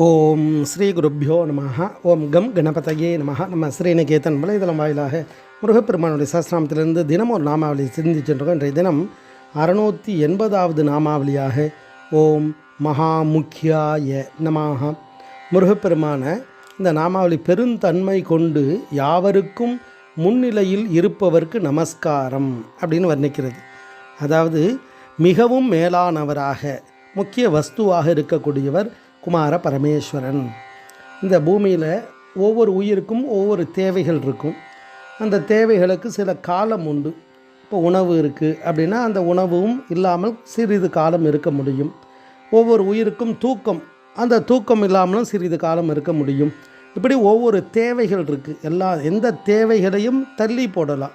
ஓம் ஸ்ரீ குருப்பியோ நமஹ. ஓம் கம் கணபதையே நமஹ. நம்ம ஸ்ரீநிகேதன் வலைதளம் வாயிலாக முருகப்பெருமானுடைய சஹஸ்ரநாமத்திலிருந்து தினம் ஒரு நாமாவளி சிந்திச்சுருக்கோம். இன்றைய தினம் 680வது நாமாவளியாக ஓம் மகாமுக்கியாய நமஹ. முருகப்பெருமான இந்த நாமாவளி பெருந்தன்மை கொண்டு யாவருக்கும் முன்னிலையில் இருப்பவர்க்கு நமஸ்காரம் அப்படின்னு வர்ணிக்கிறது. அதாவது மிகவும் மேலானவராக முக்கிய வஸ்துவாக இருக்கக்கூடியவர் குமார பரமேஸ்வரன். இந்த பூமியில் ஒவ்வொரு உயிருக்கும் ஒவ்வொரு தேவைகள் இருக்கும். அந்த தேவைகளுக்கு சில காலம் உண்டு. இப்போ உணவு இருக்குது அப்படின்னா அந்த உணவும் இல்லாமல் சிறிது காலம் இருக்க முடியும். ஒவ்வொரு உயிருக்கும் தூக்கம், அந்த தூக்கம் இல்லாமலும் சிறிது காலம் இருக்க முடியும். இப்படி ஒவ்வொரு தேவைகள் இருக்குது. எந்த தேவைகளையும் தள்ளி போடலாம்.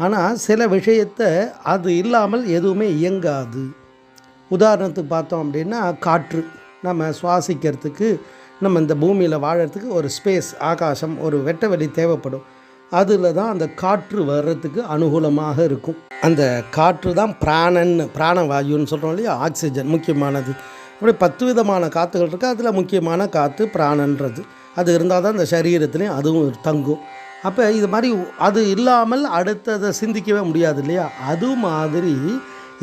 ஆனால் சில விஷயத்தை அது இல்லாமல் எதுவுமே இயங்காது. உதாரணத்துக்கு பார்த்தோம் அப்படின்னா காற்று, நம்ம சுவாசிக்கிறதுக்கு, நம்ம இந்த பூமியில் வாழறதுக்கு ஒரு ஸ்பேஸ், ஆகாசம், ஒரு வெட்ட வெளி தேவைப்படும். அதில் தான் அந்த காற்று வர்றதுக்கு அனுகூலமாக இருக்கும். அந்த காற்று தான் பிராணவாயுன்னு சொல்கிறோம் இல்லையா, ஆக்சிஜன் முக்கியமானது. அப்படி 10 விதமான காற்றுகள் இருக்குது. அதில் முக்கியமான காற்று பிராணன்றது. அது இருந்தால் தான் இந்த சரீரத்துலேயும் அதுவும் தங்கும். அப்போ இது மாதிரி அது இல்லாமல் அடுத்ததை சிந்திக்கவே முடியாது இல்லையா. அது மாதிரி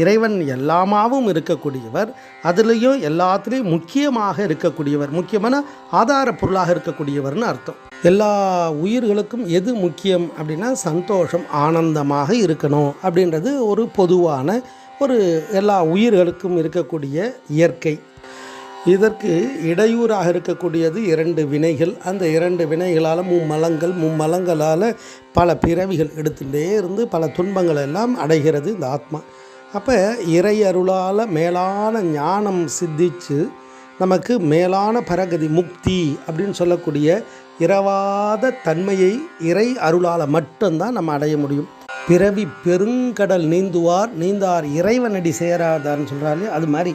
இறைவன் எல்லாமாவும் இருக்கக்கூடியவர், அதுலேயும் எல்லாத்துலேயும் முக்கியமாக இருக்கக்கூடியவர், முக்கியமான ஆதார பொருளாக இருக்கக்கூடியவர்னு அர்த்தம். எல்லா உயிர்களுக்கும் எது முக்கியம் அப்படின்னா சந்தோஷம், ஆனந்தமாக இருக்கணும் அப்படின்றது ஒரு பொதுவான எல்லா உயிர்களுக்கும் இருக்கக்கூடிய இயற்கை. இதற்கு இடையூறாக இருக்கக்கூடியது 2 வினைகள். அந்த 2 வினைகளால் மும்மலங்களால் பல பிறவிகள் எடுத்துகிட்டே இருந்து பல துன்பங்கள் எல்லாம் அடைகிறது இந்த ஆத்மா. அப்போ இறை அருளால் மேலான ஞானம் சித்திச்சு நமக்கு மேலான பரகதி முக்தி அப்படின்னு சொல்லக்கூடிய இரவாத தன்மையை இறை அருளால் மட்டும்தான் நம்ம அடைய முடியும். பிறவி பெருங்கடல் நீந்தார் இறைவனடி சேராதார்னு சொல்கிறாரு, அது மாதிரி.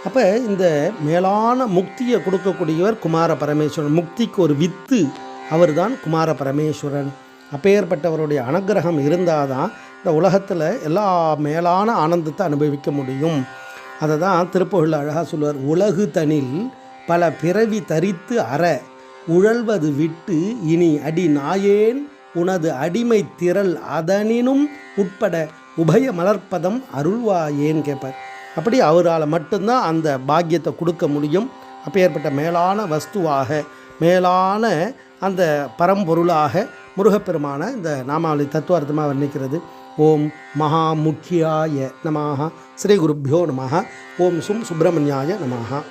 அப்போ இந்த மேலான முக்தியை கொடுக்கக்கூடியவர் குமார பரமேஸ்வரன். முக்திக்கு ஒரு வித்து அவர் தான் குமார பரமேஸ்வரன். அப்பேற்பட்டவருடைய அனுகிரகம் இருந்தால் தான் இந்த உலகத்தில் எல்லா மேலான ஆனந்தத்தை அனுபவிக்க முடியும். அதை தான் திருப்புகழில் அழகாக சொல்லுவார். உலகு தனில் பல பிறவி தரித்து உழல்வது விட்டு இனி அடி நாயேன் உனது அடிமை திரள் அதனினும் உட்பட உபய மலர்ப்பதம் அருள்வாயேன்னு கேட்பார். அப்படி அவரால் மட்டும்தான் அந்த பாக்கியத்தை கொடுக்க முடியும். அப்பேற்பட்ட மேலான வஸ்துவாக, மேலான அந்த பரம்பொருளாக முருகப்பெருமான இந்த நாமாவளி தத்துவார்த்தமாக வர்ணிக்கிறது. ஓம் மகாமுக்கியாய நமஹ. ஸ்ரீ குருப்பியோ நமஹ. ஓம் சுப்பிரமணியாய நமஹ.